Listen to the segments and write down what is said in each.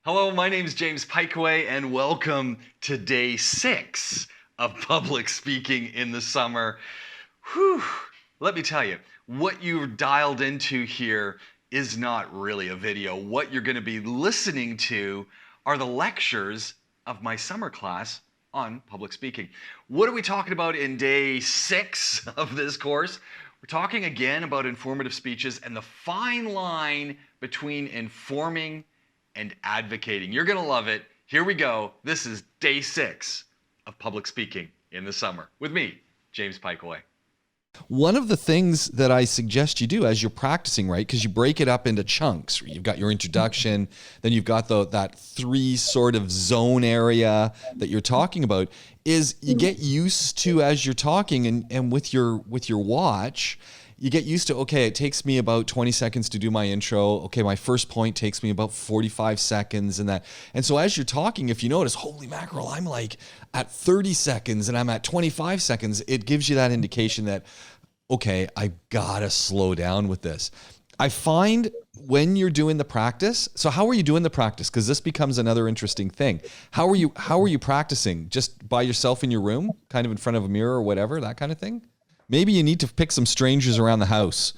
Hello, my name is James Pikeway, and welcome to day 6 of public speaking in the summer. Whew, let me tell you, what you're dialed into here is not really a video. What you're going to be listening to are the lectures of my summer class on public speaking. What are we talking about in day 6 of this course? We're talking again about informative speeches and the fine line between informing and advocating. You're going to love it. Here we go. This is day 6 of public speaking in the summer with me, James Pikeway. One of the things that I suggest you do as you're practicing, right, because you break it up into chunks. You've got your introduction, then you've got that 3 sort of zone area that you're talking about, is you get used to, as you're talking and with your watch, you get used to, okay, it takes me about 20 seconds to do my intro. Okay, my first point takes me about 45 seconds and that. And so as you're talking, if you notice, holy mackerel, I'm like at 30 seconds and I'm at 25 seconds, it gives you that indication that, okay, I gotta slow down with this. I find when you're doing the practice, so how are you doing the practice? Because this becomes another interesting thing. How are you practicing? Just by yourself in your room, kind of in front of a mirror or whatever, that kind of thing? Maybe you need to pick some strangers around the house.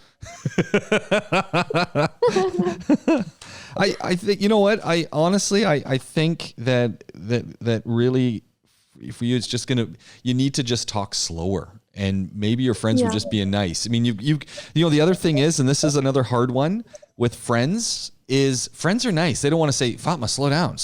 I think, you know what? I honestly think that really for you, it's just you need to just talk slower, and maybe your friends were just being nice. I mean, you know, the other thing is, and this is another hard one with friends, is friends are nice. They don't want to say, Fatma, slow down.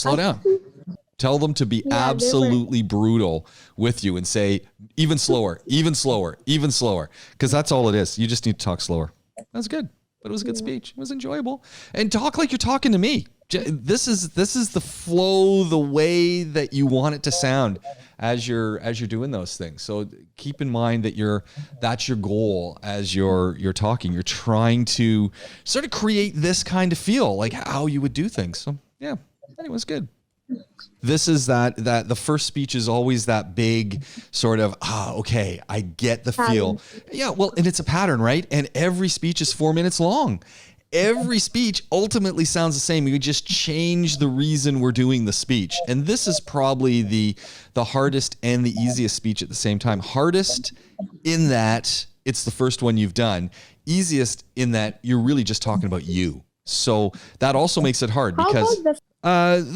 Tell them to be absolutely brutal with you and say, even slower, because that's all it is. You just need to talk slower. That's good, but it was a good speech. It was enjoyable. And talk like you're talking to me. This is the flow, the way that you want it to sound as you're doing those things. So keep in mind that that's your goal as you're talking. You're trying to sort of create this kind of feel, like how you would do things. So yeah, anyway, it's good. This is that the first speech is always that big sort of, okay, I get the feel. Yeah, well, and it's a pattern, right? And every speech is 4 minutes long. Every speech ultimately sounds the same. We just change the reason we're doing the speech. And this is probably the hardest and the easiest speech at the same time. Hardest in that it's the first one you've done. Easiest in that you're really just talking about you. So that also makes it hard because the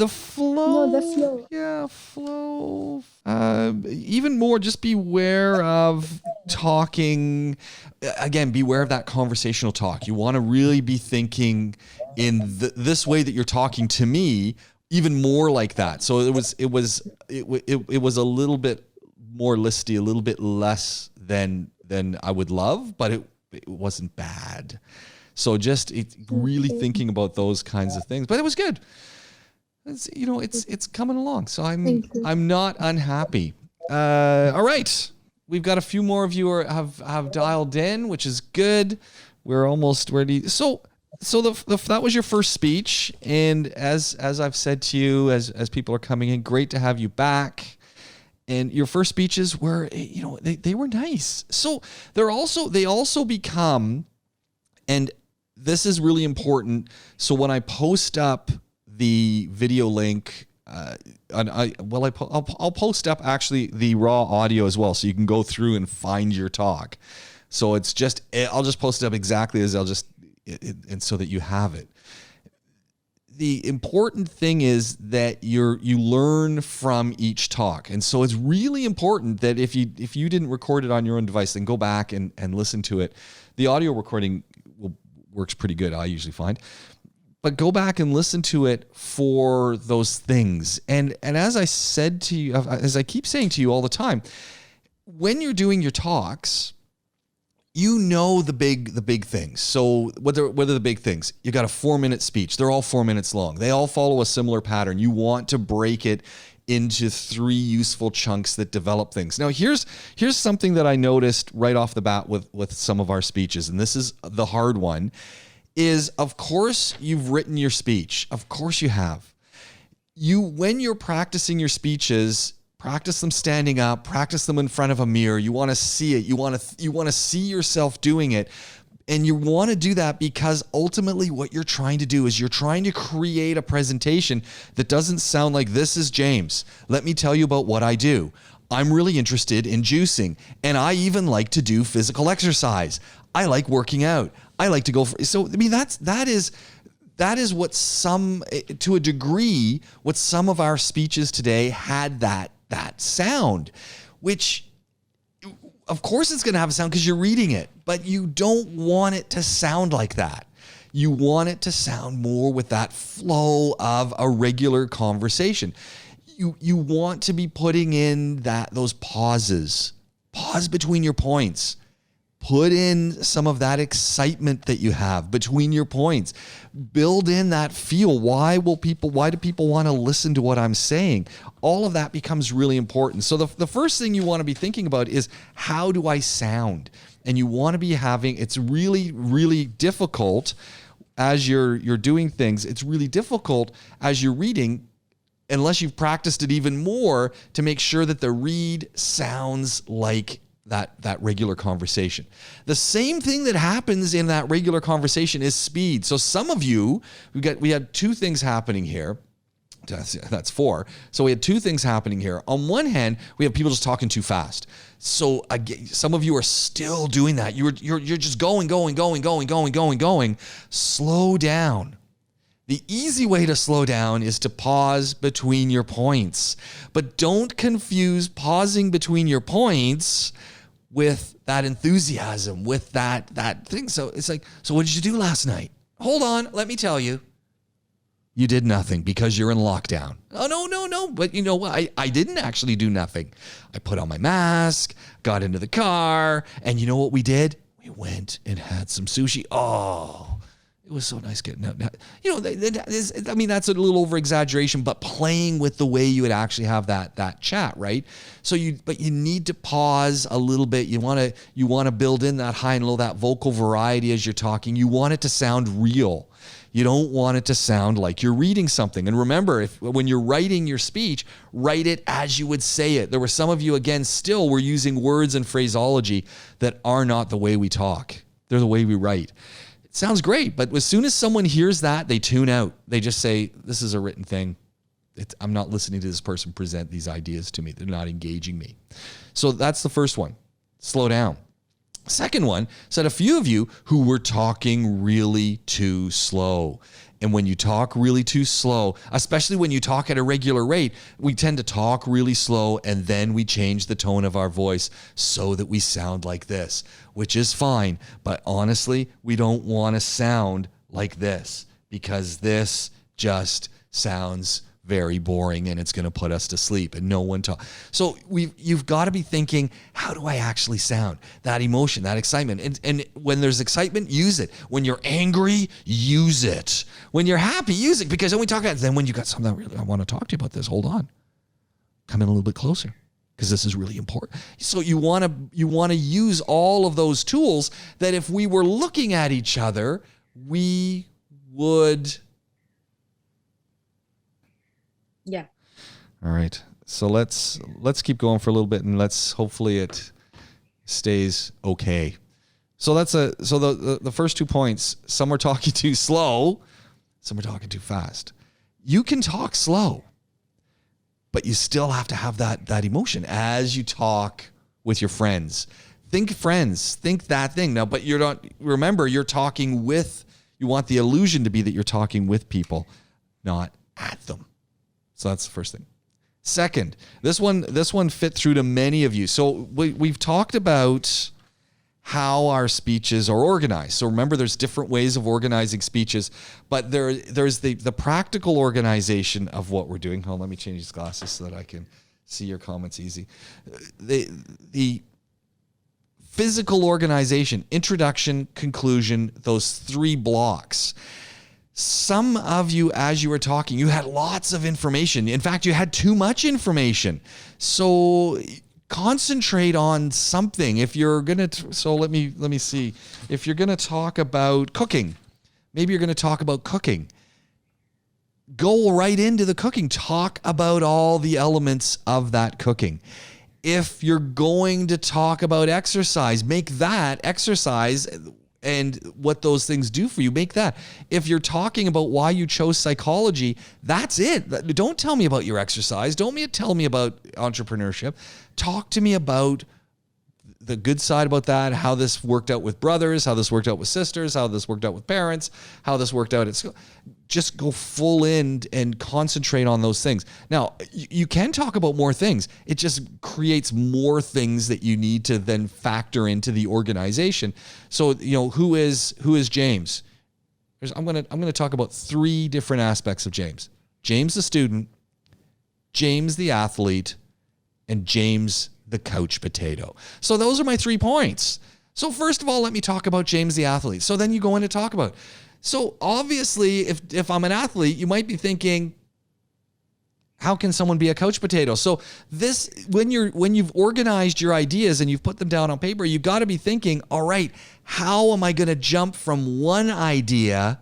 flow. No, the flow. Yeah, flow. Even more, just beware of talking. Again, beware of that conversational talk. You want to really be thinking in this way that you're talking to me, even more like that. So it was a little bit more listy, a little bit less than I would love, but it wasn't bad. So just really thinking about those kinds of things. But it was good. It's coming along. So I'm not unhappy. All right. We've got a few more of you have dialed in, which is good. We're almost ready. So that was your first speech. And as I've said to you, as people are coming in, great to have you back. And your first speeches were, they were nice. So they also become, and this is really important. So when I post up the video link, I'll post up actually the raw audio as well, so you can go through and find your talk. So I'll just post it up exactly as and so that you have it. The important thing is that you learn from each talk. And so it's really important that if you didn't record it on your own device, then go back and listen to it. The audio recording works pretty good, I usually find. But go back and listen to it for those things. And as I said to you, as I keep saying to you all the time, when you're doing your talks, you know the big things. So what are the big things? You got a 4-minute speech. They're all 4 minutes long. They all follow a similar pattern. You want to break it into 3 useful chunks that develop things. Now here's something that I noticed right off the bat with some of our speeches, and this is the hard one, is of course you've written your speech. Of course you have. When you're practicing your speeches, practice them standing up, practice them in front of a mirror. You want to see it. You want to see yourself doing it. And you want to do that because ultimately what you're trying to do is you're trying to create a presentation that doesn't sound like, this is James. Let me tell you about what I do. I'm really interested in juicing, and I even like to do physical exercise. I like working out. I like to go for, so I mean that is what some, to a degree, what some of our speeches today had that sound, which of course it's going to have a sound because you're reading it, but you don't want it to sound like that. You want it to sound more with that flow of a regular conversation. You want to be putting in those pauses. Pause between your points. Put in some of that excitement that you have between your points. Build in that feel. Why do people want to listen to what I'm saying? All of that becomes really important. So the first thing you want to be thinking about is, how do I sound? And you want to be it's really, really difficult as you're doing things. It's really difficult as you're reading, unless you've practiced it even more, to make sure that the read sounds like that regular conversation. The same thing that happens in that regular conversation is speed. So some of you, we had two things happening here. That's four. So we had two things happening here. On one hand, we have people just talking too fast. So again, some of you are still doing that. You're just going. Slow down. The easy way to slow down is to pause between your points. But don't confuse pausing between your points with that enthusiasm, with that thing. So it's like, so what did you do last night? Hold on, let me tell you. You did nothing because you're in lockdown. Oh, no. But you know what? I didn't actually do nothing. I put on my mask, got into the car, and you know what we did? We went and had some sushi. Oh, it was so nice getting out. You know, that's a little over exaggeration, but playing with the way you would actually have that chat, right? But you need to pause a little bit. You want to build in that high and low, that vocal variety as you're talking. You want it to sound real. You don't want it to sound like you're reading something. And remember, when you're writing your speech, write it as you would say it. There were some of you, again, still were using words and phraseology that are not the way we talk. They're the way we write. Sounds great, but as soon as someone hears that, they tune out. They just say, this is a written thing. I'm not listening to this person present these ideas to me. They're not engaging me. So that's the first one. Slow down. Second one, said a few of you who were talking really too slow. And when you talk really too slow, especially when you talk at a regular rate, we tend to talk really slow and then we change the tone of our voice so that we sound like this, which is fine. But honestly, we don't want to sound like this because this just sounds very boring and it's going to put us to sleep and no one talk. So you've got to be thinking, how do I actually sound? That emotion, that excitement. And when there's excitement, use it. When you're angry, use it. When you're happy, use it. Because then we talk about it. Then when you got something, really, I want to talk to you about this. Hold on. Come in a little bit closer because this is really important. So you want to use all of those tools that if we were looking at each other, we would. Yeah. All right. So let's keep going for a little bit and hopefully it stays okay. So the first 2 points, some are talking too slow, some are talking too fast. You can talk slow, but you still have to have that emotion as you talk with your friends. Think friends, think that thing. Now, but remember, you're talking with, you want the illusion to be that you're talking with people, not at them. So that's the first thing. Second, this one fit through to many of you. So we've talked about how our speeches are organized. So remember, there's different ways of organizing speeches, but there's the practical organization of what we're doing. Hold on, let me change these glasses so that I can see your comments easy. The physical organization, introduction, conclusion, those 3 blocks. Some of you, as you were talking, you had lots of information. In fact, you had too much information. So concentrate on something. If you're going to, so let me see. If you're going to talk about cooking, maybe you're going to talk about cooking. Go right into the cooking. Talk about all the elements of that cooking. If you're going to talk about exercise, make that exercise and what those things do for you. Make that. If you're talking about why you chose psychology, that's it. Don't tell me about your exercise. Don't tell me about entrepreneurship. Talk to me about the good side about that, how this worked out with brothers, how this worked out with sisters, how this worked out with parents, how this worked out at school. Just go full in and concentrate on those things. Now, you can talk about more things. It just creates more things that you need to then factor into the organization. So, who is James? I'm going to talk about 3 different aspects of James. James the student, James the athlete, and James the couch potato. So those are my 3 points. So first of all, let me talk about James the athlete. So then you go in to talk about. So obviously, if I'm an athlete, you might be thinking, how can someone be a couch potato? So this, when you've organized your ideas and you've put them down on paper, you've got to be thinking, all right, how am I going to jump from one idea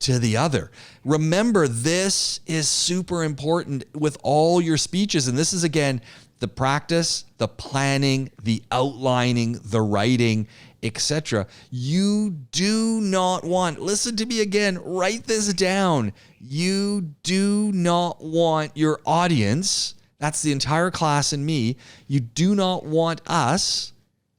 to the other? Remember, this is super important with all your speeches. And this is, again, the practice, the planning, the outlining, the writing, etc. You do not want, listen to me again, write this down. You do not want your audience, that's the entire class and me, you do not want us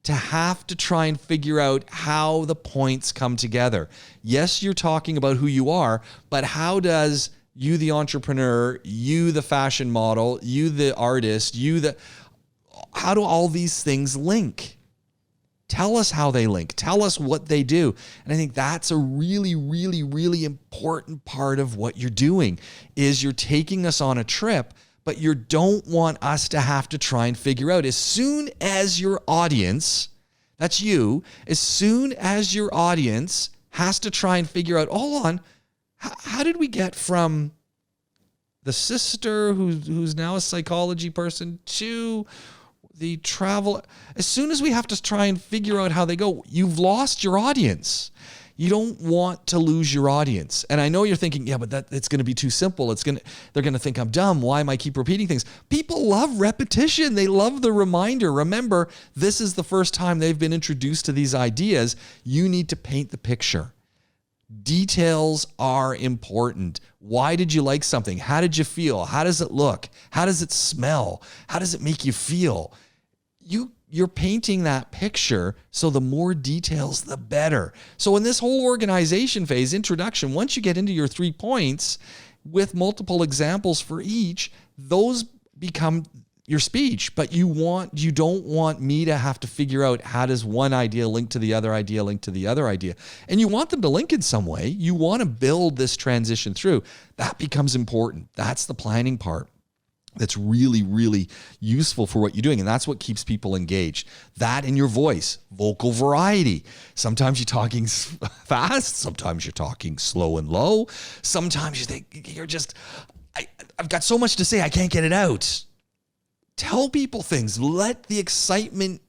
to have to try and figure out how the points come together. Yes, you're talking about who you are, but how does you, the entrepreneur, you, the fashion model, you, the artist, how do all these things link? Tell us how they link. Tell us what they do. And I think that's a really, really, really important part of what you're doing is you're taking us on a trip, but you don't want us to have to try and figure out as soon as your audience, that's you, as soon as your audience has to try and figure out, hold on, how did we get from the sister who's now a psychology person to the travel? As soon as we have to try and figure out how they go, you've lost your audience. You don't want to lose your audience. And I know you're thinking, yeah, but it's going to be too simple. They're going to think I'm dumb. Why am I keep repeating things? People love repetition. They love the reminder. Remember, this is the first time they've been introduced to these ideas. You need to paint the picture. Details are important. Why did you like something? How did you feel? How does it look? How does it smell? How does it make you feel? You're painting that picture, so the more details, the better. So in this whole organization phase, introduction, once you get into your 3 points with multiple examples for each, those become your speech. But you don't want me to have to figure out how does one idea link to the other idea, link to the other idea. And you want them to link in some way. You want to build this transition through. That becomes important. That's the planning part. That's really, really useful for what you're doing. And that's what keeps people engaged. That and your voice, vocal variety. Sometimes you're talking fast. Sometimes you're talking slow and low. Sometimes you think I've got so much to say, I can't get it out. Tell people things. Let the excitement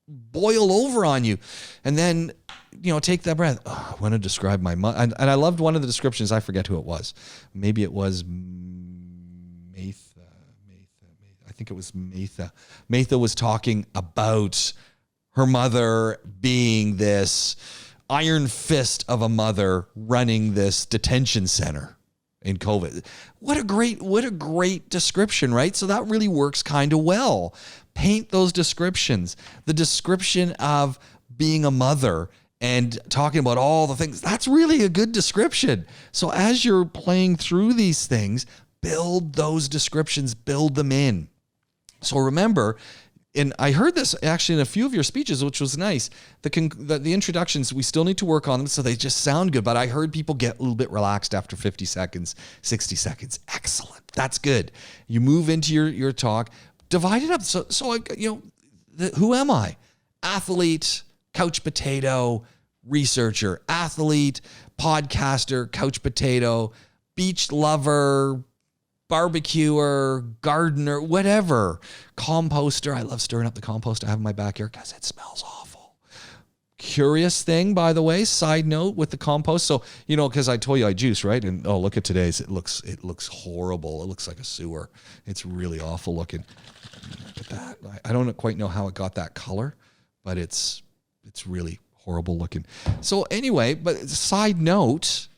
boil over on you. And then, take that breath. Oh, I want to describe my mother. And I loved one of the descriptions. I forget who it was. Maybe it was Matha. I think it was Matha. Matha was talking about her mother being this iron fist of a mother running this detention center in COVID. What a great description, right? So that really works kind of well. Paint those descriptions. The description of being a mother and talking about all the things, that's really a good description. So as you're playing through these things, build those descriptions, build them in. So remember, and I heard this actually in a few of your speeches, which was nice. The introductions, we still need to work on them so they just sound good. But I heard people get a little bit relaxed after 50 seconds, 60 seconds. Excellent. That's good. You move into your talk, divide it up. So who am I? Athlete, couch potato, researcher, athlete, podcaster, couch potato, beach lover, barbecuer, gardener, whatever, composter. I love stirring up the compost I have in my backyard because it smells awful. Curious thing, by the way, side note with the compost. So, because I told you I juice, right? And look at today's. It looks horrible. It looks like a sewer. It's really awful looking. Look at that. I don't quite know how it got that color, but it's really horrible looking. So anyway, but side note,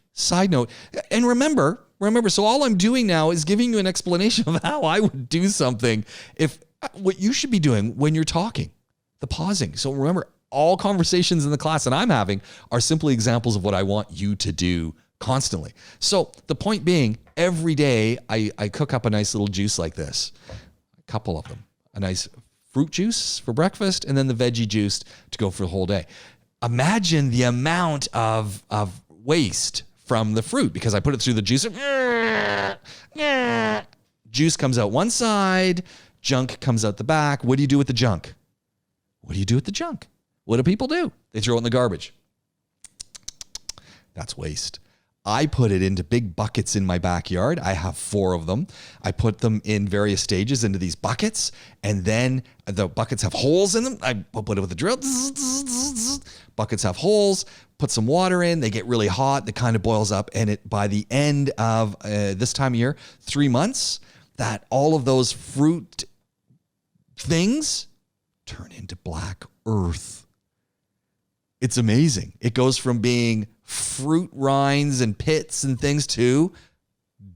and remember, so all I'm doing now is giving you an explanation of how I would do something if what you should be doing when you're talking, the pausing. So remember, all conversations in the class that I'm having are simply examples of what I want you to do constantly. So the point being, every day I cook up a nice little juice like this, a couple of them, a nice fruit juice for breakfast, and then the veggie juice to go for the whole day. Imagine the amount of waste from the fruit because I put it through the juicer. Juice comes out one side, junk comes out the back. What do you do with the junk? What do people do? They throw it in the garbage. That's waste. I put it into big buckets in my backyard. I have 4 of them. I put them in various stages into these buckets, and then the buckets have holes in them. I put it with a drill. Buckets have holes. Put some water in. They get really hot. It kind of boils up, and by the end of this time of year, 3 months, that all of those fruit things turn into black earth. It's amazing. It goes from being fruit rinds and pits and things to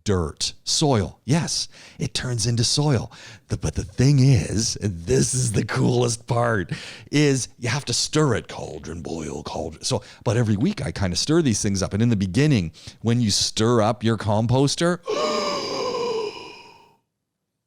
dirt, soil. Yes, it turns into soil. But the thing is, and this is the coolest part, is you have to stir it. Cauldron, boil, cauldron. So, but every week I kind of stir these things up. And in the beginning, when you stir up your composter,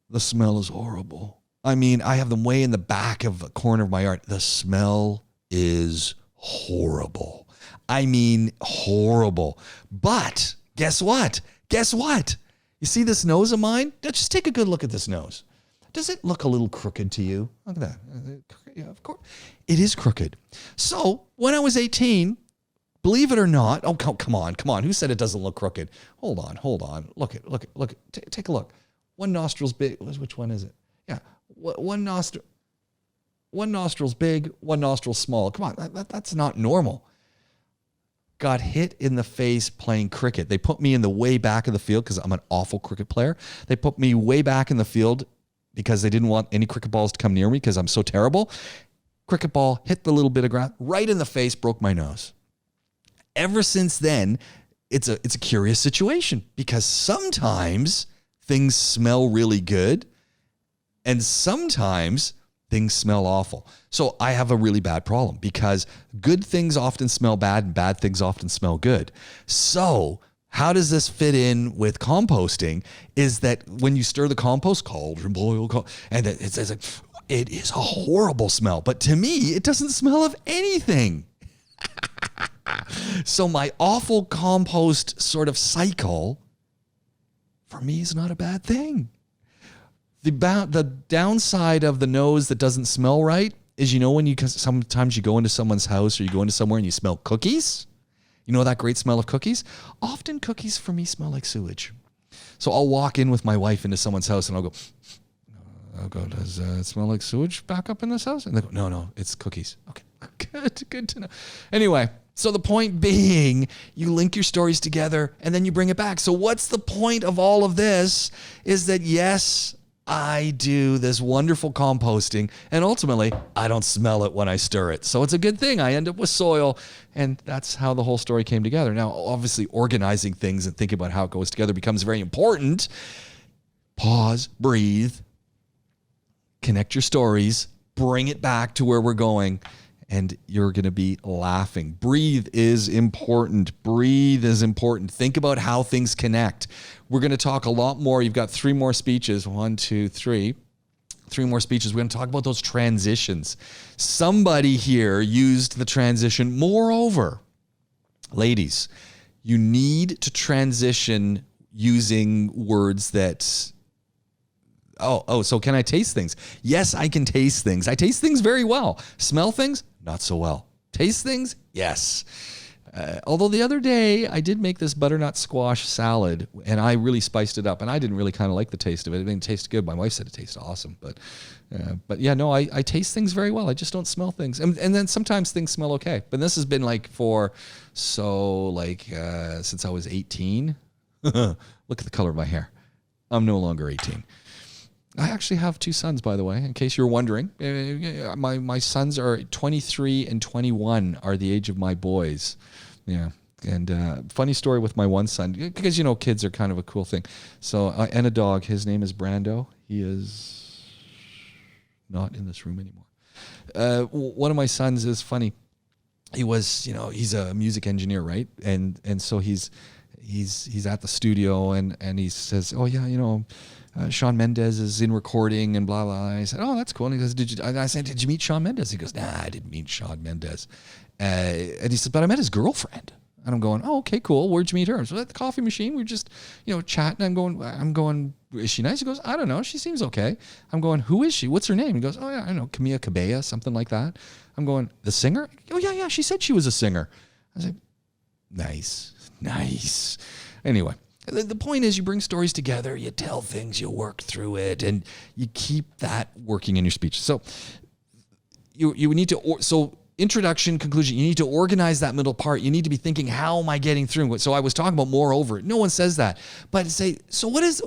the smell is horrible. I mean, I have them way in the back of the corner of my yard. The smell is horrible. I mean, horrible. But guess what? You see this nose of mine? Just take a good look at this nose. Does it look a little crooked to you? Look at that. Yeah, of course. It is crooked. So when I was 18, believe it or not, come on. Who said it doesn't look crooked? Hold on. Look at. Take a look. One nostril's big. Which one is it? Yeah. One nostril's big, one nostril's small. Come on, that's not normal. Got hit in the face playing cricket. They put me in the way back of the field because I'm an awful cricket player. They put me way back in the field because they didn't want any cricket balls to come near me because I'm so terrible. Cricket ball hit the little bit of grass right in the face, broke my nose. Ever since then, it's a curious situation because sometimes things smell really good and sometimes things smell awful. So I have a really bad problem because good things often smell bad and bad things often smell good. So how does this fit in with composting is that when you stir the compost, cauldron, boil, and it is a horrible smell. But to me, it doesn't smell of anything. So my awful compost sort of cycle, for me, is not a bad thing. The downside of the nose that doesn't smell right is, sometimes you go into someone's house or you go into somewhere and you smell cookies. You know that great smell of cookies? Often cookies for me smell like sewage. So I'll walk in with my wife into someone's house and I'll go, does it smell like sewage back up in this house? And they go, no, it's cookies. Okay, good to know. Anyway, so the point being, you link your stories together and then you bring it back. So what's the point of all of this is that, yes, I do this wonderful composting, and ultimately, I don't smell it when I stir it. So it's a good thing. I end up with soil, and that's how the whole story came together. Now, obviously, organizing things and thinking about how it goes together becomes very important. Pause, breathe, connect your stories, bring it back to where we're going, and you're going to be laughing. Breathe is important. Think about how things connect. We're going to talk a lot more. You've got 3 more speeches. 1, 2, 3. 3 more speeches. We're going to talk about those transitions. Somebody here used the transition. Moreover, ladies, you need to transition using words that... So can I taste things? Yes, I can taste things. I taste things very well. Smell things? Not so well. Taste things? Yes. Although the other day I did make this butternut squash salad and I really spiced it up and I didn't really kind of like the taste of it. It didn't taste good. My wife said it tasted awesome. But yeah, no, I taste things very well. I just don't smell things. And then sometimes things smell okay. But this has been since I was 18. Look at the color of my hair. I'm no longer 18. I actually have 2 sons, by the way, in case you're wondering. My sons are 23 and 21 are the age of my boys. Yeah. And funny story with my one son, because, kids are kind of a cool thing. So, and a dog. His name is Brando. He is not in this room anymore. One of my sons is funny. He was, he's a music engineer, right? And so he's at the studio and he says, oh yeah, Shawn Mendes is in recording and blah, blah. And I said, oh, that's cool. And he goes, did you meet Shawn Mendes? He goes, nah, I didn't meet Shawn Mendes. And he said, but I met his girlfriend. And I'm going, oh, okay, cool. Where'd you meet her? So at the coffee machine, we're just, chatting. I'm going, is she nice? He goes, I don't know. She seems okay. I'm going, who is she? What's her name? He goes, oh yeah, I know, Camila Cabello, something like that. I'm going, the singer? Oh yeah, she said she was a singer. I was like, nice. Anyway, the point is you bring stories together, you tell things, you work through it, and you keep that working in your speech. So you need to, introduction, conclusion, you need to organize that middle part. You need to be thinking, how am I getting through? So I was talking about moreover. No one says that. But say, how does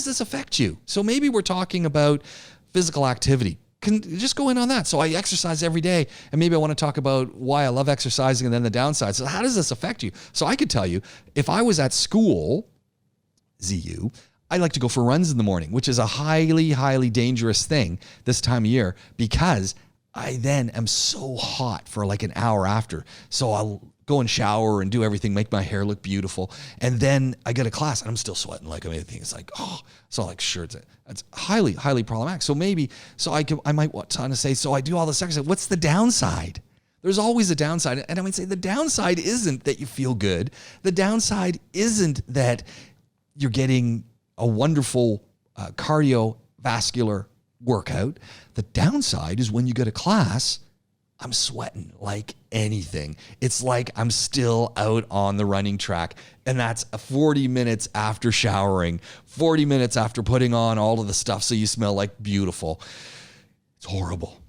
this affect you? So maybe we're talking about physical activity. Just go in on that. So I exercise every day, and maybe I want to talk about why I love exercising and then the downside. So how does this affect you? So I could tell you, if I was at school, ZU, I like to go for runs in the morning, which is a highly, highly dangerous thing this time of year because I then am so hot for like an hour after. So I'll go and shower and do everything, make my hair look beautiful. And then I get a class and I'm still sweating like anything. It's like, sure, it's highly, highly problematic. So I might want to say, so I do all this exercise. What's the downside? There's always a downside. And I would say the downside isn't that you feel good. The downside isn't that you're getting a wonderful cardiovascular workout. The downside is when you go to class, I'm sweating like anything. It's like I'm still out on the running track. And that's 40 minutes after showering, 40 minutes after putting on all of the stuff so you smell like beautiful. It's horrible.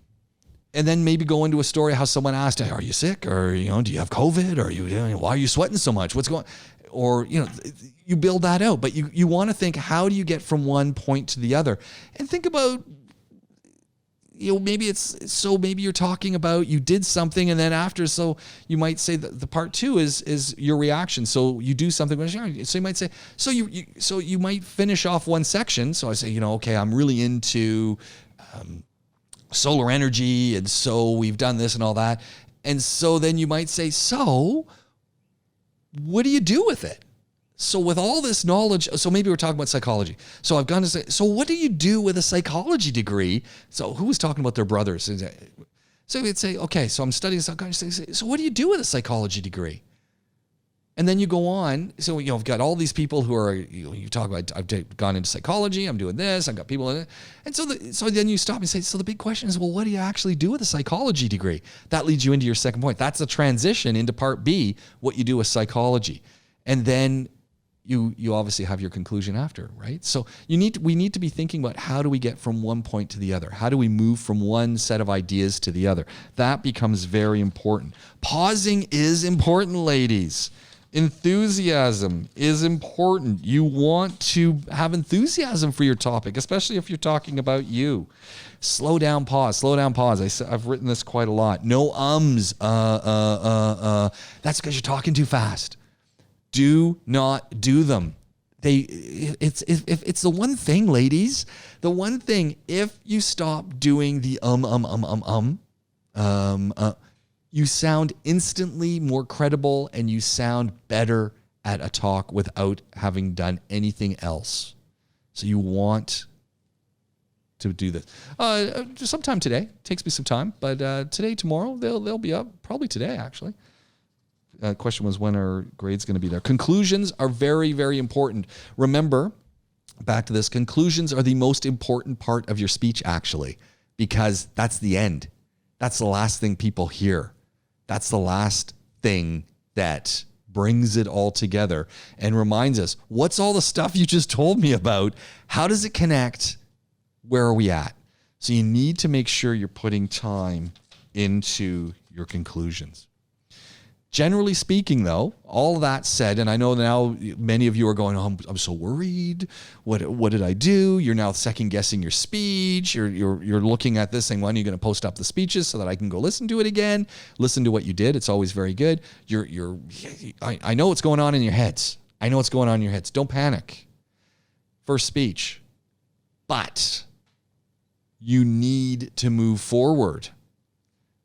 And then maybe go into a story how someone asked, are you sick? Or, do you have COVID? Or why are you sweating so much? What's going on? Or, you build that out. But you want to think, how do you get from one point to the other? And think about, maybe you're talking about you did something and then after, so you might say that the part 2 is your reaction. So you do something, so you might say, so you might finish off one section. So I say, okay, I'm really into solar energy. And so we've done this and all that. And so then you might say, so what do you do with it? So with all this knowledge, so maybe we're talking about psychology. So I've gone to say, so what do you do with a psychology degree? So who was talking about their brothers? So we'd say, okay, so I'm studying psychology. So what do you do with a psychology degree? And then you go on. So, I've got all these people who are, you talk about, I've gone into psychology, I'm doing this, I've got people in it. And so then you stop and say, so the big question is, well, what do you actually do with a psychology degree? That leads you into your second point. That's the transition into part B, what you do with psychology. And then you obviously have your conclusion after, right? So we need to be thinking about, how do we get from one point to the other? How do we move from one set of ideas to the other? That becomes very important. Pausing is important, ladies. Enthusiasm is important. You want to have enthusiasm for your topic, especially if you're talking about you. Slow down, pause. I've written this quite a lot. No ums. That's because you're talking too fast. Do not do them. It's the one thing, ladies. The one thing, if you stop doing the you sound instantly more credible and you sound better at a talk without having done anything else. So you want to do this. Sometime today. Takes me some time, but today, tomorrow, they'll be up. Probably today, actually. Question was, when are grades going to be there? Conclusions are very, very important. Remember, back to this, conclusions are the most important part of your speech, actually, because that's the end. That's the last thing people hear. That's the last thing that brings it all together and reminds us, what's all the stuff you just told me about? How does it connect? Where are we at? So you need to make sure you're putting time into your conclusions. Generally speaking, though, all that said, and I know now many of you are going, oh, I'm so worried. What did I do? You're now second guessing your speech. You're looking at this saying, when are you going to post up the speeches so that I can go listen to it again? Listen to what you did. It's always very good. I know what's going on in your heads. I know what's going on in your heads. Don't panic. First speech. But you need to move forward.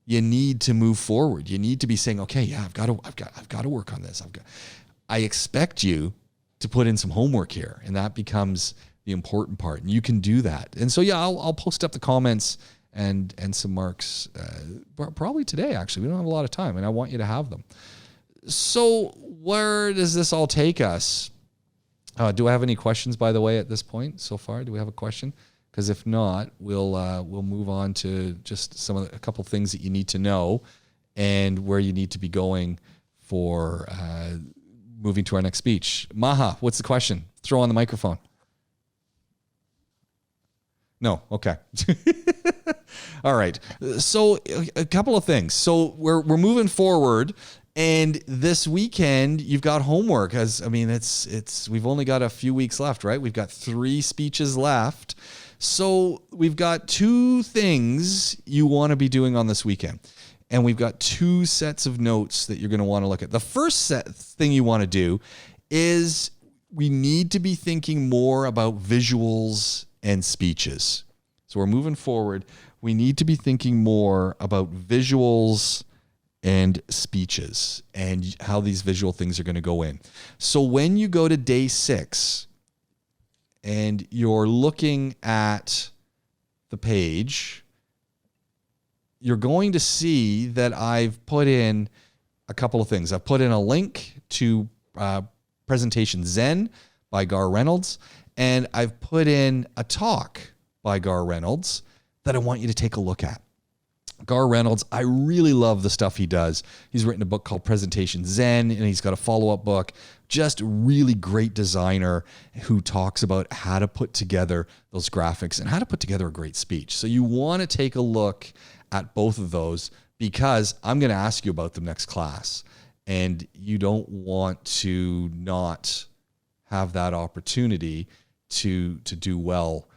You need to move forward. You need to be saying, okay, yeah, I've got to work on this. I expect you to put in some homework here, and that becomes the important part. And you can do that. And so, yeah, I'll post up the comments and some marks probably today. Actually, we don't have a lot of time, and I want you to have them. So, where does this all take us? Do I have any questions, by the way, at this point so far? Do we have a question? Because if not, we'll move on to just a couple things that you need to know and where you need to be going for moving to our next speech. Maha, what's the question? Throw on the microphone. No, okay. All right. So a couple of things. So we're moving forward. And this weekend, you've got homework. We've only got a few weeks left, right? We've got 3 speeches left. So we've got 2 things you want to be doing on this weekend. And we've got 2 sets of notes that you're going to want to look at. The first thing you want to do is we need to be thinking more about visuals and speeches. So we're moving forward. We need to be thinking more about visuals and speeches and how these visual things are going to go in. So when you go to day 6 and you're looking at the page, you're going to see that I've put in a couple of things. I've put in a link to Presentation Zen by Gar Reynolds, and I've put in a talk by Gar Reynolds that I want you to take a look at. Gar Reynolds, I really love the stuff he does. He's written a book called Presentation Zen, and he's got a follow-up book. Just a really great designer who talks about how to put together those graphics and how to put together a great speech. So you want to take a look at both of those because I'm going to ask you about them next class, and you don't want to not have that opportunity to do well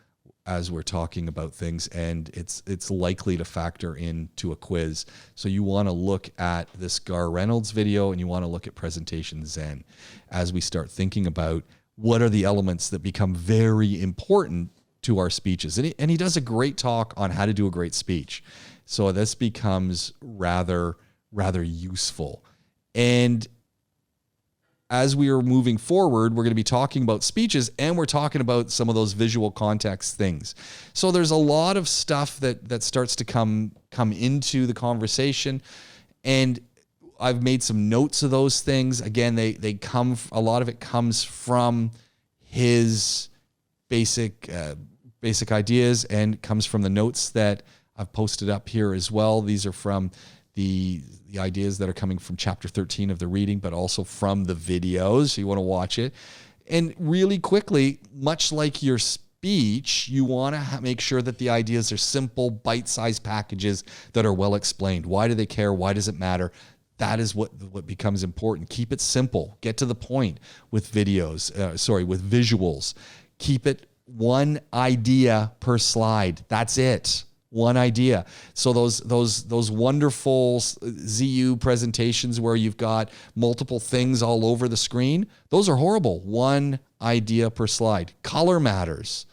as we're talking about things, and it's likely to factor into a quiz. So you want to look at this Gar Reynolds video and you want to look at Presentation Zen as we start thinking about what are the elements that become very important to our speeches. And he does a great talk on how to do a great speech. So this becomes rather useful. And as we are moving forward, we're going to be talking about speeches and we're talking about some of those visual context things. So there's a lot of stuff that starts to come into the conversation, and I've made some notes of those things. Again, a lot of it comes from his basic ideas and comes from the notes that I've posted up here as well. These are from the ideas that are coming from chapter 13 of the reading, but also from the videos. So you want to watch it. And really quickly, much like your speech, you want to make sure that the ideas are simple, bite-sized packages that are well explained. Why do they care? Why does it matter? That is what becomes important. Keep it simple. Get to the point with with visuals. Keep it one idea per slide. That's it. One idea. So those wonderful ZU presentations where you've got multiple things all over the screen, those are horrible. One idea per slide. Color matters.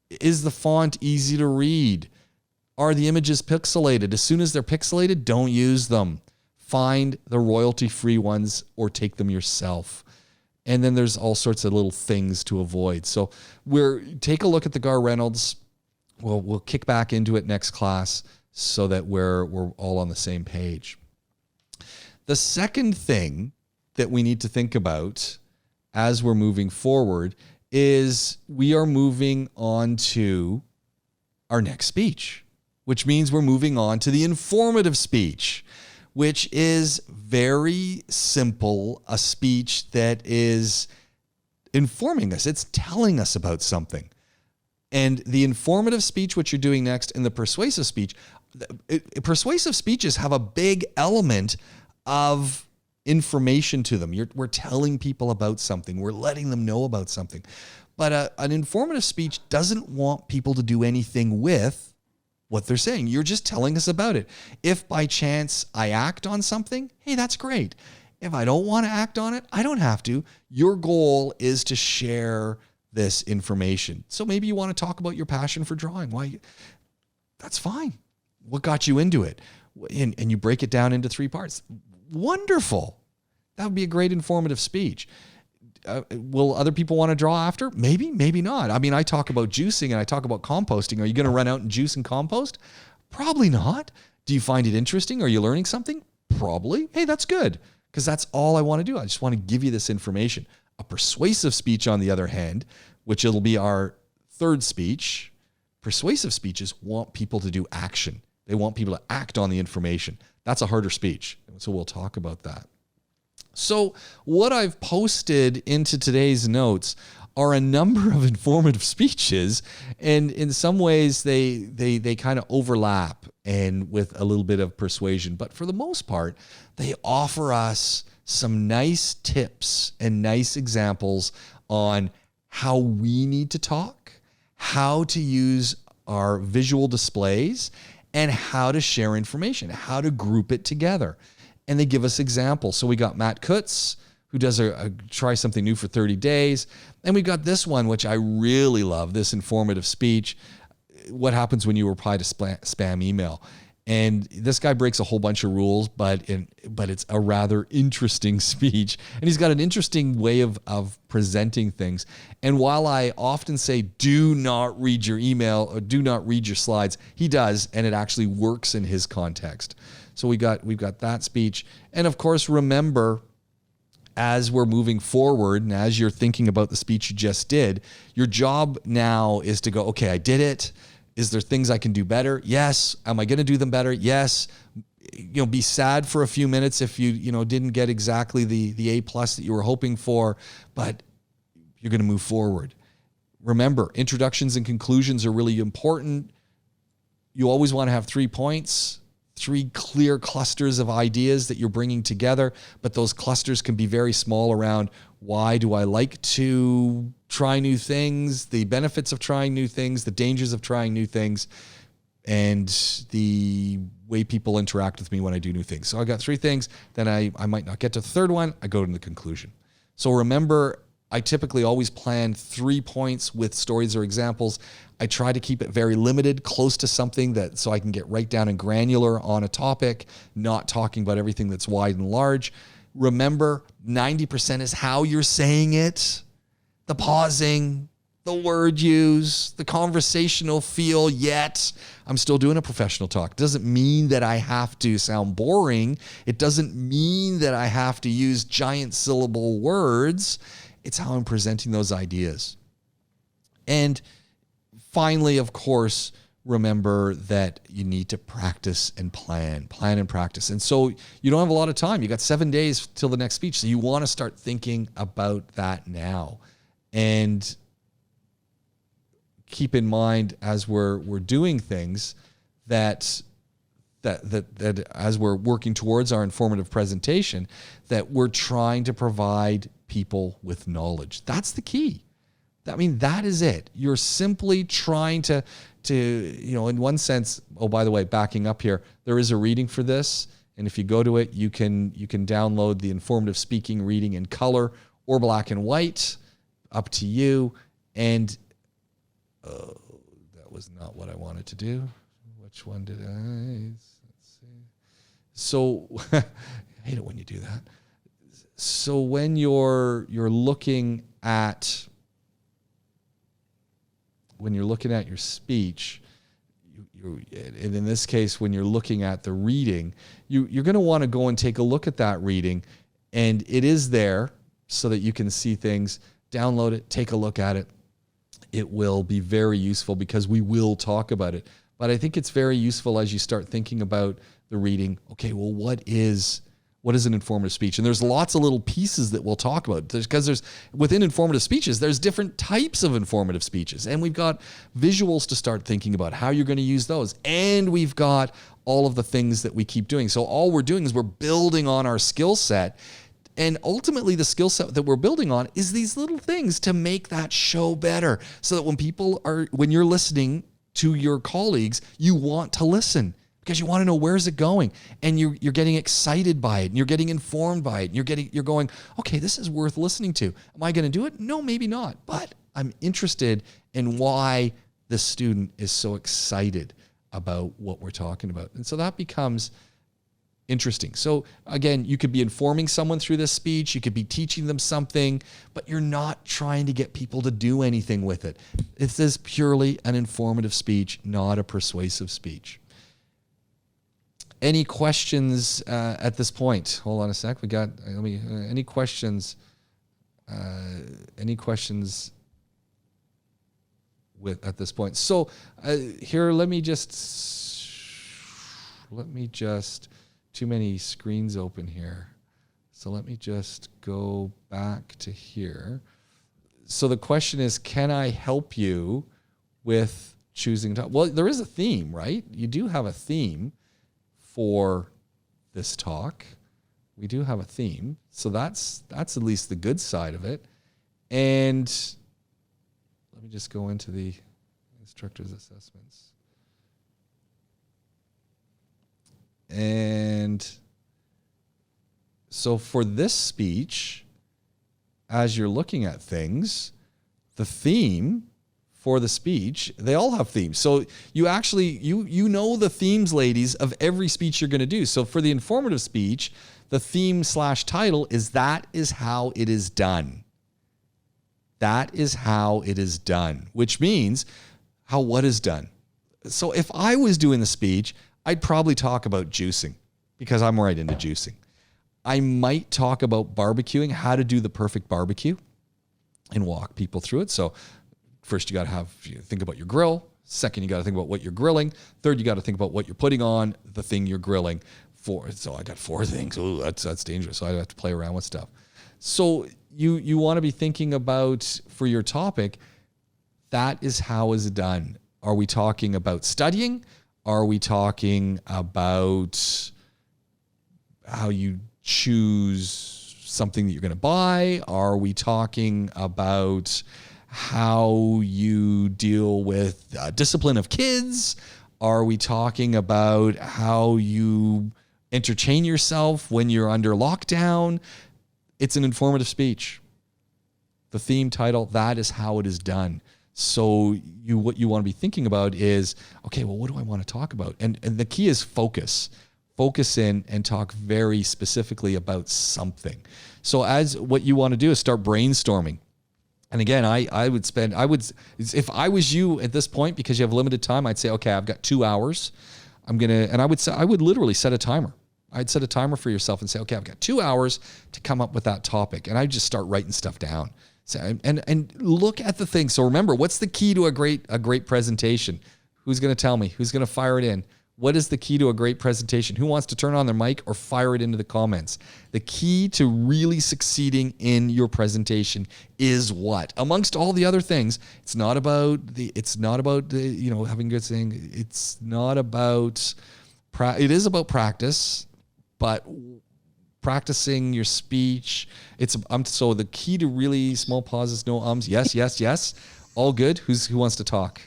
Is the font easy to read? Are the images pixelated? As soon as they're pixelated, don't use them. Find the royalty-free ones or take them yourself. And then there's all sorts of little things to avoid. So take a look at the Gar Reynolds. We'll kick back into it next class so that we're all on the same page. The second thing that we need to think about as we're moving forward is we are moving on to our next speech, which means we're moving on to the informative speech, which is very simple, a speech that is informing us. It's telling us about something. And the informative speech, which you're doing next, and the persuasive speech, persuasive speeches have a big element of information to them. We're telling people about something. We're letting them know about something. But an informative speech doesn't want people to do anything with what they're saying. You're just telling us about it. If by chance I act on something, hey, that's great. If I don't want to act on it, I don't have to. Your goal is to share this information. So maybe you want to talk about your passion for drawing. Why? That's fine. What got you into it? And you break it down into 3 parts. Wonderful. That would be a great informative speech. Will other people want to draw after? Maybe, maybe not. I mean, I talk about juicing and I talk about composting. Are you going to run out and juice and compost? Probably not. Do you find it interesting? Are you learning something? Probably. Hey, that's good, because that's all I want to do. I just want to give you this information. A persuasive speech, on the other hand, which it'll be our 3rd speech, persuasive speeches want people to do action. They want people to act on the information. That's a harder speech. So we'll talk about that. So what I've posted into today's notes are a number of informative speeches, and in some ways they kind of overlap and with a little bit of persuasion. But for the most part, they offer us some nice tips and nice examples on how we need to talk, how to use our visual displays, and how to share information, how to group it together. And they give us examples. So we got Matt Kutz, who does a try something new for 30 days. And we got this one, which I really love, this informative speech. What happens when you reply to spam email? And this guy breaks a whole bunch of rules, but it's a rather interesting speech. And he's got an interesting way of presenting things. And while I often say, do not read your email or do not read your slides, he does, and it actually works in his context. So we've got that speech. And of course, remember, as we're moving forward and as you're thinking about the speech you just did, your job now is to go, okay, I did it. Is there things I can do better? Yes. Am I going to do them better? Yes. Be sad for a few minutes if you didn't get exactly the A+ that you were hoping for, but you're going to move forward. Remember, introductions and conclusions are really important. You always want to have 3 points, 3 clear clusters of ideas that you're bringing together, but those clusters can be very small around why do I like to try new things, the benefits of trying new things, the dangers of trying new things, and the way people interact with me when I do new things. So I got 3 things, then I might not get to the 3rd one, I go to the conclusion. So remember, I typically always plan 3 points with stories or examples. I try to keep it very limited, close to something so I can get right down and granular on a topic, not talking about everything that's wide and large. Remember, 90% is how you're saying it, the pausing, the word use, the conversational feel, yet I'm still doing a professional talk. Doesn't mean that I have to sound boring. It doesn't mean that I have to use giant syllable words. It's how I'm presenting those ideas. And finally, of course, remember that you need to practice and plan and practice. And so you don't have a lot of time. You got 7 days till the next speech. So you want to start thinking about that now. And keep in mind as we're doing things that as we're working towards our informative presentation, that we're trying to provide people with knowledge. That's the key. I mean, that is it. You're simply trying to in one sense, oh, by the way, backing up here, there is a reading for this. And if you go to it, you can download the informative speaking reading in color or black and white, up to you. And that was not what I wanted to do. Which one did I? Let's see. So I hate it when you do that. So when you're looking at your speech, and in this case, when you're looking at the reading, you're going to want to go and take a look at that reading, and it is there so that you can see things. Download it, take a look at it. It will be very useful because we will talk about it. But I think it's very useful as you start thinking about the reading. Okay, well, what is an informative speech? And there's lots of little pieces that we'll talk about because within informative speeches, there's different types of informative speeches. And we've got visuals to start thinking about how you're going to use those. And we've got all of the things that we keep doing. So all we're doing is we're building on our skill set. And ultimately, the skill set that we're building on is these little things to make that show better, so that when you're listening to your colleagues, you want to listen because you want to know where's it going, and you're getting excited by it, and you're getting informed by it, and you're going, okay, this is worth listening to. Am I going to do it? No, maybe not. But I'm interested in why the student is so excited about what we're talking about. And so that becomes interesting. So again, you could be informing someone through this speech, you could be teaching them something, but you're not trying to get people to do anything with it. This is purely an informative speech, not a persuasive speech. Any questions at this point? Hold on a sec. Any questions? Any questions at this point? So here, let me just, too many screens open here. So let me just go back to here. So the question is, can I help you with choosing to? Well, there is a theme, right? You do have a theme for this talk. We do have a theme. So that's at least the good side of it. And let me just go into the instructor's assessments. And so for this speech, as you're looking at things, the theme for the speech, they all have themes. So you actually, you know the themes, ladies, of every speech you're going to do. So for the informative speech, the theme/title is "That is how it is done." That is how it is done, which means what is done. So if I was doing the speech, I'd probably talk about juicing because I'm right into juicing. I might talk about barbecuing, how to do the perfect barbecue, and walk people through it. So first, you got to think about your grill. Second, you got to think about what you're grilling. Third, you got to think about what you're putting on the thing you're grilling. So I got 4 things. Oh, that's dangerous. So I have to play around with stuff. So you want to be thinking about, for your topic, that is how is it done. Are we talking about studying? Are we talking about how you choose something that you're going to buy? Are we talking about how you deal with discipline of kids? Are we talking about how you entertain yourself when you're under lockdown? It's an informative speech. The theme title, that is how it is done. So what you want to be thinking about is, okay, well, what do I want to talk about? And the key is focus. Focus in and talk very specifically about something. So what you want to do is start brainstorming. And again, if I was you at this point, because you have limited time, I'd say, okay, I've got 2 hours. I would literally set a timer. I'd set a timer for yourself and say, okay, I've got 2 hours to come up with that topic. And I'd just start writing stuff down. So, and look at the thing. So remember, what's the key to a great presentation? Who's going to tell me? Who's going to fire it in? What is the key to a great presentation? Who wants to turn on their mic or fire it into the comments? The key to really succeeding in your presentation is what? Amongst all the other things, it's not about having good saying. It's not about, it is about practice, but practicing your speech. So the key to really small pauses, no ums. Yes, yes, yes. All good. Who wants to talk?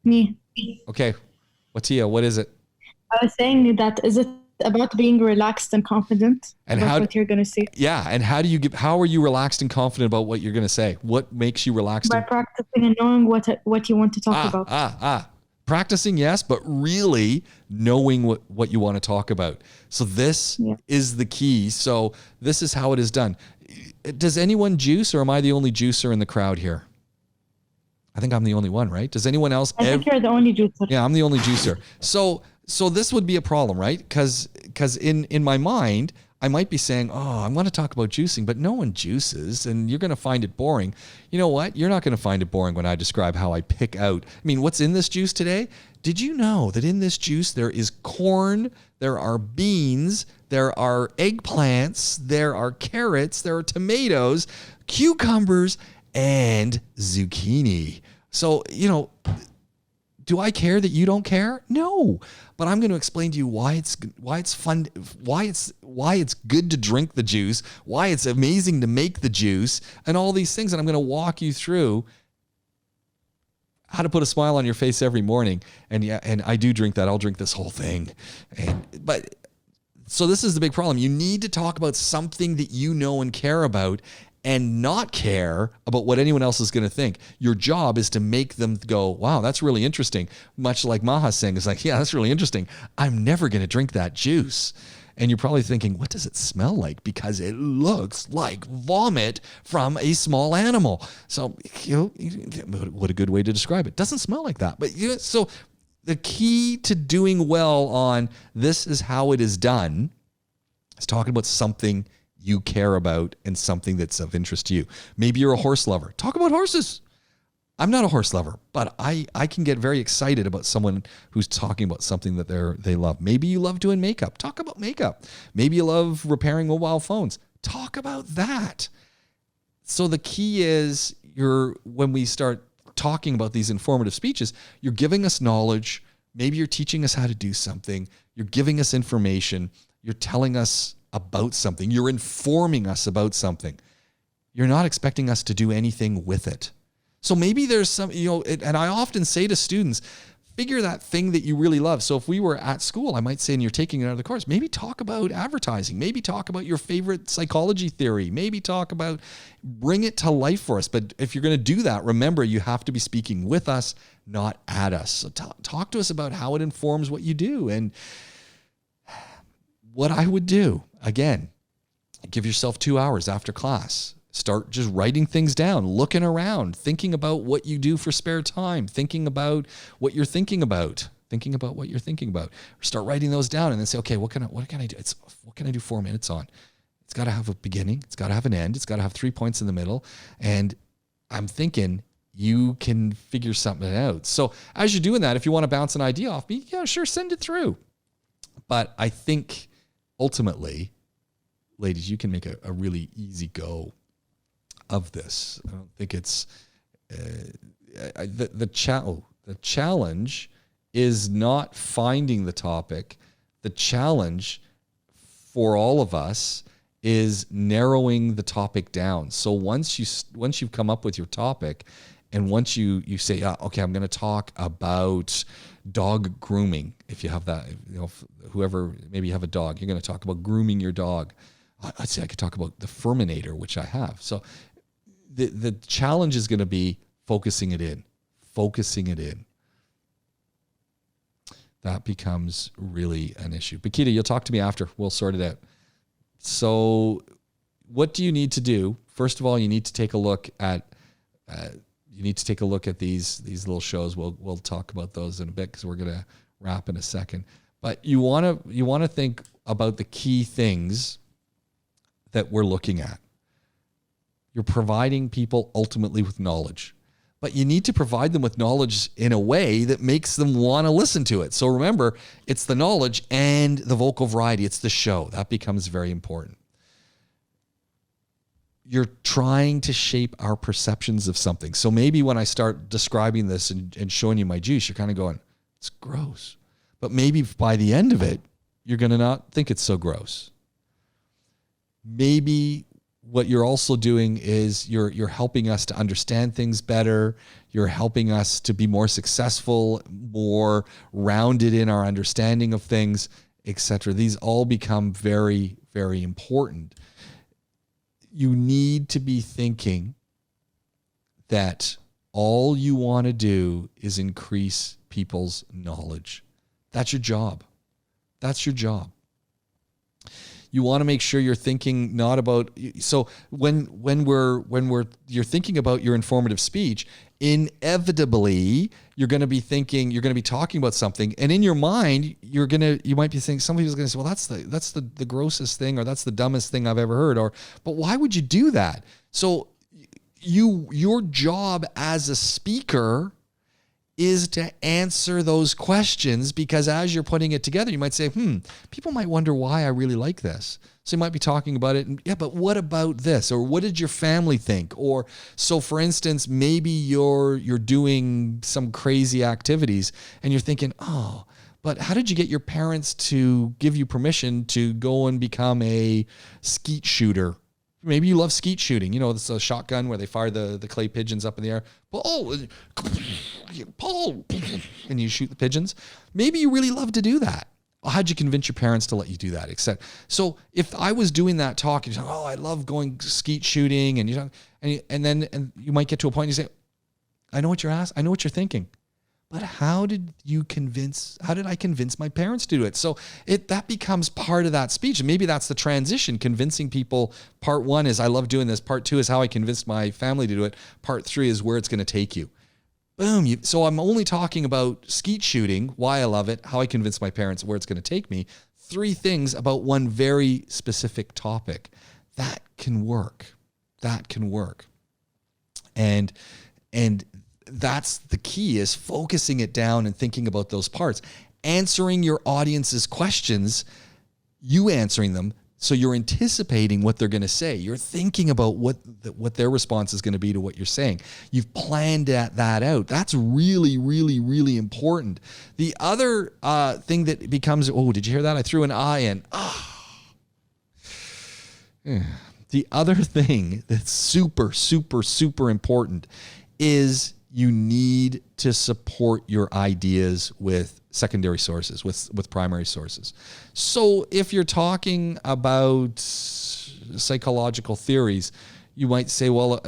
Me. Okay. Watia, what is it? I was saying that, is it about being relaxed and confident and about what you're going to say? Yeah. And how are you relaxed and confident about what you're going to say? What makes you relaxed? By practicing and knowing what you want to talk about. Practicing, yes, but really knowing what you want to talk about. So this is the key. So this is how it is done. Does anyone juice, or am I the only juicer in the crowd here? I think I'm the only one, right? Does anyone else? I think you're the only juicer. Yeah, I'm the only juicer. So this would be a problem, right? Because in my mind, I might be saying, oh, I want to talk about juicing, but no one juices, and you're going to find it boring. You know what? You're not going to find it boring when I describe how I pick out. I mean, what's in this juice today? Did you know that in this juice there is corn, there are beans, there are eggplants, there are carrots, there are tomatoes, cucumbers, and zucchini. So, Do I care that you don't care? No, but I'm going to explain to you why it's fun, why it's good to drink the juice, why it's amazing to make the juice, and all these things. And I'm going to walk you through how to put a smile on your face every morning. And yeah, and I do drink that. I'll drink this whole thing. So this is the big problem. You need to talk about something that you know and care about, and not care about what anyone else is going to think. Your job is to make them go, wow, that's really interesting. Much like Maha's saying, it's like, yeah, that's really interesting. I'm never going to drink that juice. And you're probably thinking, what does it smell like? Because it looks like vomit from a small animal. So, what a good way to describe it. Doesn't smell like that. But so the key to doing well on this is how it is done is talking about something you care about and something that's of interest to you. Maybe you're a horse lover. Talk about horses. I'm not a horse lover, but I can get very excited about someone who's talking about something that they love. Maybe you love doing makeup. Talk about makeup. Maybe you love repairing mobile phones. Talk about that. So the key is when we start talking about these informative speeches, you're giving us knowledge. Maybe you're teaching us how to do something. You're giving us information. You're telling us about something. You're informing us about something. You're not expecting us to do anything with it. So maybe there's some, and I often say to students, figure that thing that you really love. So if we were at school, I might say, and you're taking another course, maybe talk about advertising, maybe talk about your favorite psychology theory, maybe bring it to life for us. But if you're going to do that, remember, you have to be speaking with us, not at us. So talk to us about how it informs what you do. And what I would do, again, give yourself 2 hours after class. Start just writing things down, looking around, thinking about what you do for spare time, thinking about what you're thinking about, Or start writing those down and then say, okay, what can I do? What can I do 4 minutes on? It's got to have a beginning. It's got to have an end. It's got to have 3 points in the middle. And I'm thinking you can figure something out. So as you're doing that, if you want to bounce an idea off me, yeah, sure, send it through. But I think ultimately, ladies, you can make a really easy go of this. I don't think it's the challenge is not finding the topic. The challenge for all of us is narrowing the topic down. So once you've come up with your topic, and once you say, okay, I'm going to talk about dog grooming. If you have that, whoever, maybe you have a dog, you're going to talk about grooming your dog. I'd say I could talk about the Furminator, which I have. So the challenge is going to be focusing it in. That becomes really an issue. But Keita, you'll talk to me after. We'll sort it out. So what do you need to do? First of all, you need to take a look at these little shows. We'll talk about those in a bit because we're going to wrap in a second. But you want to think about the key things that we're looking at. You're providing people ultimately with knowledge, but you need to provide them with knowledge in a way that makes them want to listen to it. So remember, it's the knowledge and the vocal variety. It's the show. That becomes very important. You're trying to shape our perceptions of something. So maybe when I start describing this and showing you my juice, you're kind of going, it's gross. But maybe by the end of it, you're going to not think it's so gross. Maybe what you're also doing is you're helping us to understand things better. You're helping us to be more successful, more rounded in our understanding of things, etc. These all become very, very important. You need to be thinking that all you want to do is increase people's knowledge. That's your job. You want to make sure you're thinking not about, so when you're thinking about your informative speech, inevitably you're going to be talking about something, and in your mind you might be thinking, somebody's going to say, well, that's the grossest thing, or that's the dumbest thing I've ever heard, but why would you do that? So your job as a speaker is to answer those questions, because as you're putting it together, you might say, people might wonder why I really like this. So you might be talking about it, and yeah, but what about this? Or what did your family think? Or so for instance, maybe you're doing some crazy activities and you're thinking, oh, but how did you get your parents to give you permission to go and become a skeet shooter? Maybe you love skeet shooting. You know, it's a shotgun where they fire the clay pigeons up in the air. Paul, and you shoot the pigeons. Maybe you really love to do that. How'd you convince your parents to let you do that? Except, so if I was doing that talk, and you're like, oh, I love going skeet shooting, and then you might get to a point and you say, I know what you're asking. I know what you're thinking. But how did I convince my parents to do it? So that becomes part of that speech. And maybe that's the transition, convincing people. Part 1 is I love doing this. Part 2 is how I convinced my family to do it. Part 3 is where it's going to take you. Boom. So I'm only talking about skeet shooting, why I love it, how I convinced my parents, where it's going to take me. 3 things about one very specific topic. That can work. And that's the key, is focusing it down and thinking about those parts, answering your audience's questions, you answering them. So you're anticipating what they're going to say. You're thinking about what their response is going to be to what you're saying. You've planned that out. That's really, really, really important. The other thing that becomes, oh, did you hear that? I threw an I in. The other thing that's super, super, super important is you need to support your ideas with secondary sources, with primary sources. So if you're talking about psychological theories, you might say, well,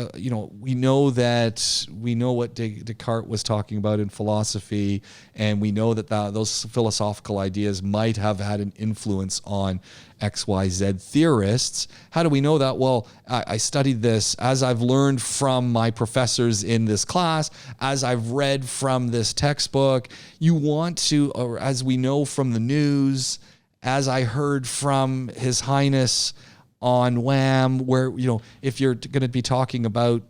we know what Descartes was talking about in philosophy, and we know that those philosophical ideas might have had an influence on XYZ theorists. How do we know that? Well, I studied this as I've learned from my professors in this class, as I've read from this textbook. You want to, or as we know from the news, as I heard from His Highness on Wham, where, if you're going to be talking about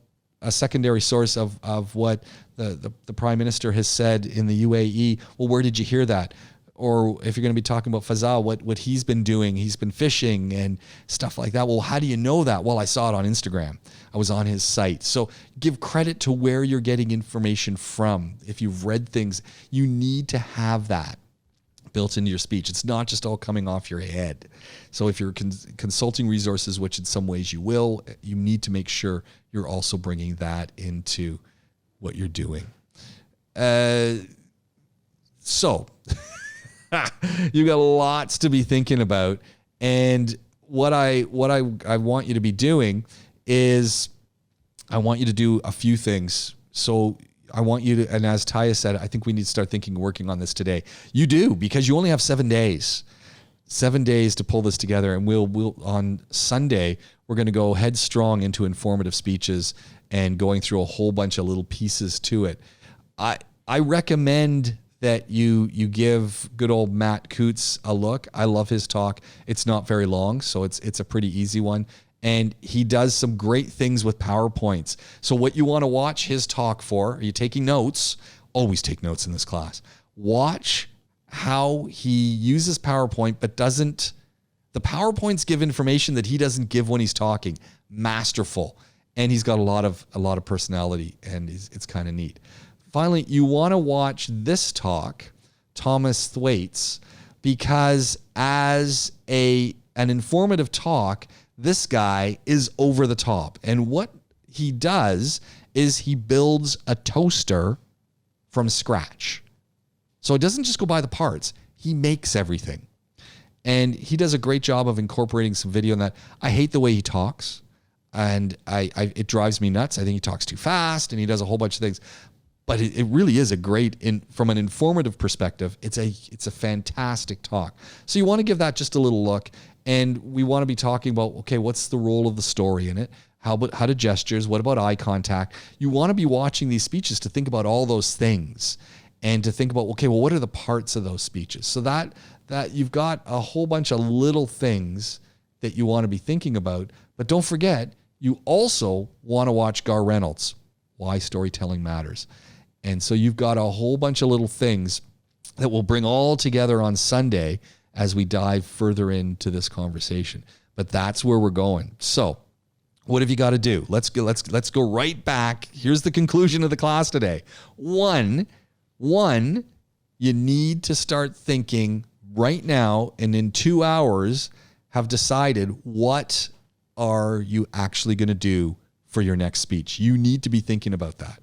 a secondary source of what the Prime Minister has said in the UAE, well, where did you hear that? Or if you're going to be talking about Fazal, what he's been doing, he's been fishing and stuff like that. Well, how do you know that? Well, I saw it on Instagram. I was on his site. So give credit to where you're getting information from. If you've read things, you need to have that built into your speech. It's not just all coming off your head. So if you're consulting resources, which in some ways you will, you need to make sure you're also bringing that into what you're doing. So you got lots to be thinking about. And what I want you to be doing is I want you to do a few things. So I want you to, and as Taya said, I think we need to start working on this today. You do, because you only have 7 days. 7 days to pull this together. And we'll on Sunday, we're going to go headstrong into informative speeches and going through a whole bunch of little pieces to it. I recommend that you give good old Matt Coots a look. I love his talk. It's not very long, so it's a pretty easy one. And he does some great things with PowerPoints. So what you want to watch his talk for, are you taking notes? Always take notes in this class. Watch how he uses PowerPoint, but the PowerPoints give information that he doesn't give when he's talking. Masterful. And he's got a lot of personality, and it's kind of neat. Finally, you want to watch this talk, Thomas Thwaites, because as an informative talk, this guy is over the top. And what he does is he builds a toaster from scratch. So it doesn't just go by the parts. He makes everything. And he does a great job of incorporating some video in that. I hate the way he talks, and it drives me nuts. I think he talks too fast, and he does a whole bunch of things. But it really is a great, from an informative perspective, it's a fantastic talk. So you want to give that just a little look. And we want to be talking about, okay, what's the role of the story in it? How do gestures? What about eye contact? You want to be watching these speeches to think about all those things and to think about, okay, well, what are the parts of those speeches? So that you've got a whole bunch of little things that you want to be thinking about. But don't forget, you also want to watch Gar Reynolds, Why Storytelling Matters. And so you've got a whole bunch of little things that we'll bring all together on Sunday as we dive further into this conversation. But that's where we're going. So what have you got to do? Let's go right back. Here's the conclusion of the class today. One, you need to start thinking right now, and in 2 hours have decided what are you actually going to do for your next speech. You need to be thinking about that.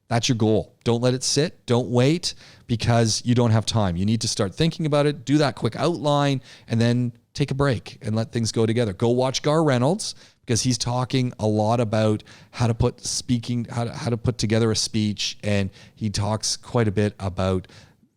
That's your goal. Don't let it sit. Don't wait because you don't have time. You need to start thinking about it, do that quick outline, and then take a break and let things go together. Go watch Gar Reynolds because he's talking a lot about how to put together a speech, and he talks quite a bit about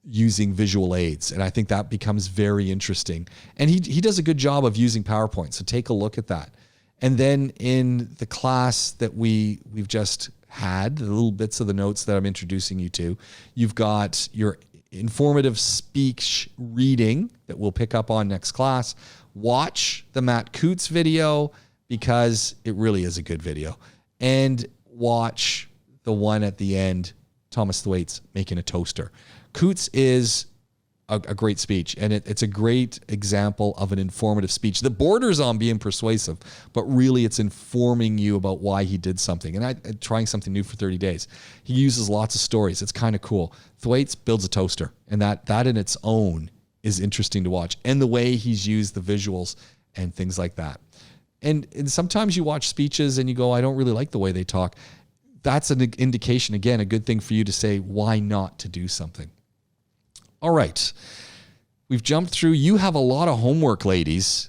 using visual aids. And I think that becomes very interesting. And he does a good job of using PowerPoint. So take a look at that. And then in the class that we've just had, the little bits of the notes that I'm introducing you to, you've got your informative speech reading that we'll pick up on next class. Watch the Matt Coots video because it really is a good video. And watch the one at the end, Thomas Thwaites making a toaster. Coots is a great speech, and it's a great example of an informative speech that borders on being persuasive, but really it's informing you about why he did something and trying something new for 30 days. He uses lots of stories. It's kind of cool. Thwaites builds a toaster, and that in its own is interesting to watch, and the way he's used the visuals and things like that. And sometimes you watch speeches and you go, I don't really like the way they talk. That's an indication, again, a good thing for you to say, why not to do something? All right. We've jumped through. You have a lot of homework, ladies,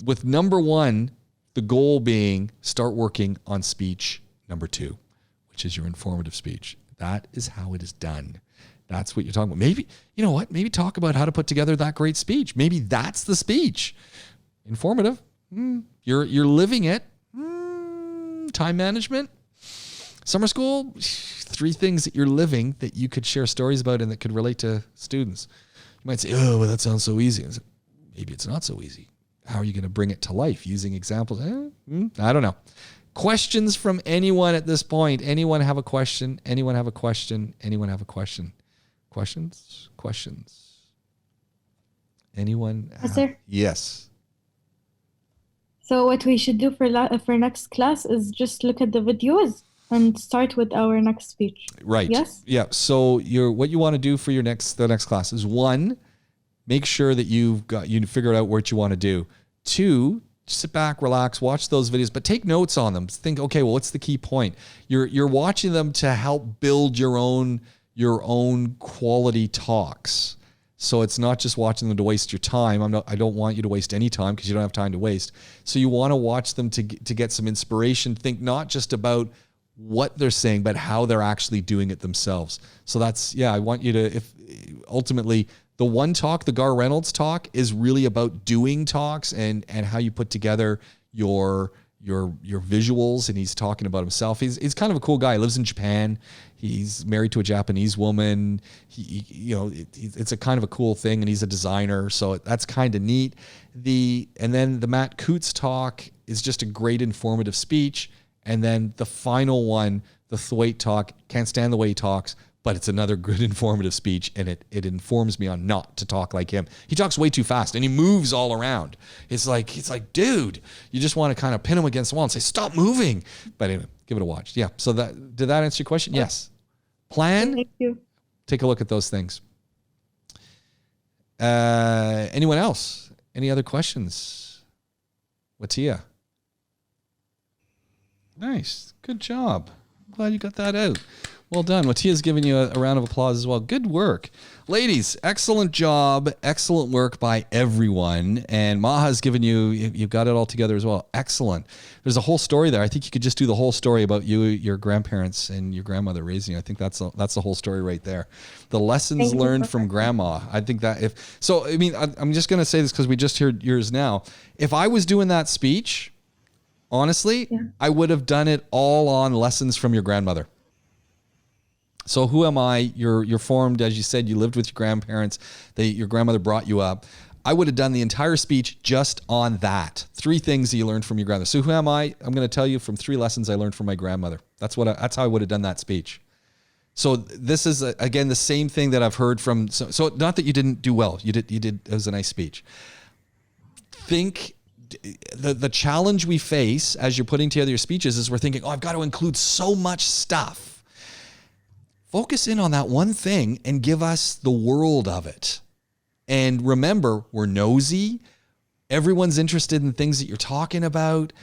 with number 1, the goal being start working on speech number 2, which is your informative speech. That is how it is done. That's what you're talking about. Maybe, you know what? Maybe talk about how to put together that great speech. Maybe that's the speech. Informative. You're living it. Time management. Summer school, 3 things that you're living that you could share stories about and that could relate to students. You might say, oh, well, that sounds so easy. Maybe it's not so easy. How are you going to bring it to life using examples? I don't know. Questions from anyone at this point? Anyone have a question? Anyone have a question? Anyone have a question? Questions? Anyone? Sir? Yes. So what we should do for next class is just look at the videos and start with our next speech. Right. Yes? Yeah. So what you want to do for the next class is 1, make sure that you figured out what you want to do. 2, sit back, relax, watch those videos, but take notes on them. Think, okay, well, what's the key point? You're watching them to help build your own quality talks. So it's not just watching them to waste your time. I don't want you to waste any time because you don't have time to waste. So you want to watch them to get some inspiration. Think not just about what they're saying, but how they're actually doing it themselves. So I want you to, if ultimately the one talk, the Gar Reynolds talk, is really about doing talks and how you put together your visuals. And he's talking about himself. He's kind of a cool guy. He lives in Japan. He's married to a Japanese woman. It's a kind of a cool thing, and he's a designer. So that's kind of neat. And then the Matt Coots talk is just a great informative speech. And then the final one, the Thwaites talk, can't stand the way he talks, but it's another good informative speech, and it informs me on not to talk like him. He talks way too fast, and he moves all around. It's like, dude, you just want to kind of pin him against the wall and say, stop moving. But anyway, give it a watch. Yeah, so did that answer your question? Yes. Plan? Thank you. Take a look at those things. Anyone else? Any other questions? Watia? Nice. Good job. Glad you got that out. Well done. Watia's giving you a round of applause as well. Good work. Ladies, excellent job. Excellent work by everyone. And Maha's given you've got it all together as well. Excellent. There's a whole story there. I think you could just do the whole story about your grandparents and your grandmother raising you. I think that's the whole story right there. The lessons learned from grandma. I think that I'm just going to say this because we just heard yours now. If I was doing that speech, honestly, I would have done it all on lessons from your grandmother. So who am I? You're formed, as you said, you lived with your grandparents. Your grandmother brought you up. I would have done the entire speech just on that. 3 things that you learned from your grandmother. So who am I? I'm going to tell you from 3 lessons I learned from my grandmother. That's how I would have done that speech. So this is again the same thing that I've heard from. So not that you didn't do well. You did. It was a nice speech. Think the challenge we face as you're putting together your speeches is we're thinking, oh, I've got to include so much stuff. Focus in on that one thing and give us the world of it. And remember, we're nosy. Everyone's interested in things that you're talking about.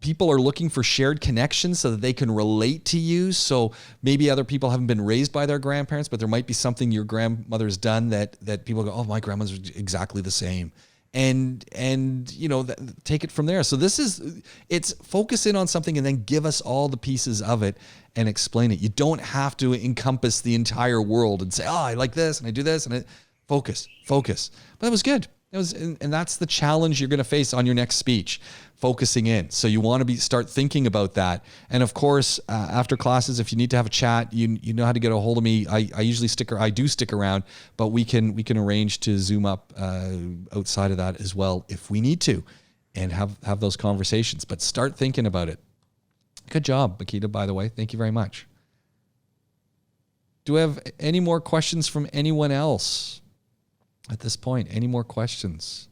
People are looking for shared connections so that they can relate to you. So maybe other people haven't been raised by their grandparents, but there might be something your grandmother's done that people go, oh, my grandmother's exactly the same. And take it from there. So it's focus in on something and then give us all the pieces of it and explain it. You don't have to encompass the entire world and say, oh, I like this and I do this and focus. But that was good. And that's the challenge you're going to face on your next speech, focusing in. So you want to start thinking about that. And of course, after classes, if you need to have a chat, you know how to get a hold of me. I usually stick around, but we can arrange to Zoom up outside of that as well if we need to, and have those conversations. But start thinking about it. Good job, Makita, by the way. Thank you very much. Do we have any more questions from anyone else? At this point, any more questions?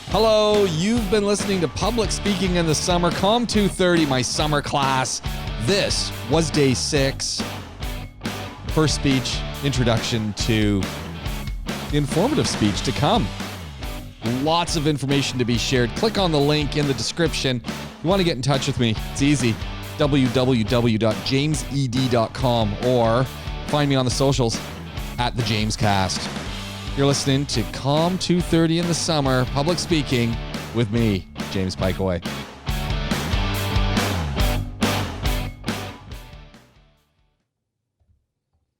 Hello, you've been listening to Public Speaking in the Summer, COM 230, my summer class. This was day 6. First speech, introduction to the informative speech to come. Lots of information to be shared. Click on the link in the description. If you want to get in touch with me, it's easy. www.jamesed.com or find me on the socials at the Jamescast. You're listening to COM 230 in the Summer, Public Speaking with me, James Pikeway.